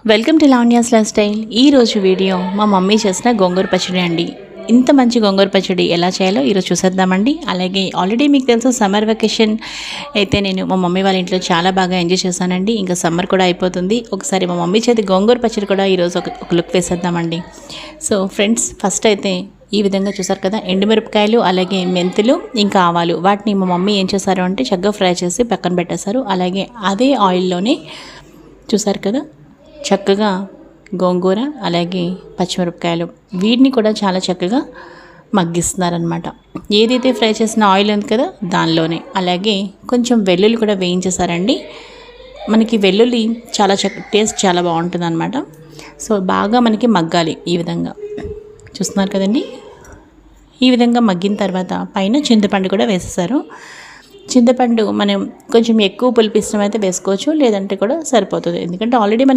Welcome to Lavanya's life style. ఈరోజు video మా mummy చేసిన గోంగూర పచ్చడి అండి. ఇంత మంచి గోంగూర పచ్చడి ఎలా చేయాలో ఈరోజు చూసేద్దామండి. అలాగే ఆల్రెడీ మీకు తెలుసు సమ్మర్ వెకేషన్ అయితే నేను మా మమ్మీ వాళ్ళ ఇంట్లో చాలా బాగా ఎంజాయ్ చేశానండి. ఇంకా సమ్మర్ కూడా అయిపోతుంది. ఒకసారి మా మమ్మీ చేతి గోంగూర పచ్చడి కూడా ఈరోజు ఒక లుక్ వేసేద్దామండి. సో ఫ్రెండ్స్, ఫస్ట్ అయితే ఈ విధంగా చూసారు కదా, ఎండుమిరపకాయలు అలాగే మెంతులు ఇంకా ఆవాలు, వాటిని మా మమ్మీ ఏం చేశారు అంటే చక్కగా ఫ్రై చేసి పక్కన పెట్టేశారు. అలాగే అదే ఆయిల్లోనే చూసారు కదా చక్కగా గోంగూర అలాగే పచ్చిమిరపకాయలు వీటిని కూడా చాలా చక్కగా మగ్గిస్తున్నారనమాట. ఏదైతే ఫ్రై చేసిన ఆయిల్ ఉంది కదా దానిలోనే. అలాగే కొంచెం వెల్లుల్లి కూడా వేయించేసారండి. మనకి వెల్లుల్లి చాలా టేస్ట్ చాలా బాగుంటుంది అనమాట. సో బాగా మనకి మగ్గాలి. ఈ విధంగా చూస్తున్నారు కదండి. ఈ విధంగా మగ్గిన తర్వాత పైన చింతపండు కూడా వేసేసారు. చింతపండు మనం కొంచెం ఎక్కువ పులుపు ఇష్టమైతే వేసుకోవచ్చు, లేదంటే కూడా సరిపోతుంది. ఎందుకంటే ఆల్రెడీ మనకి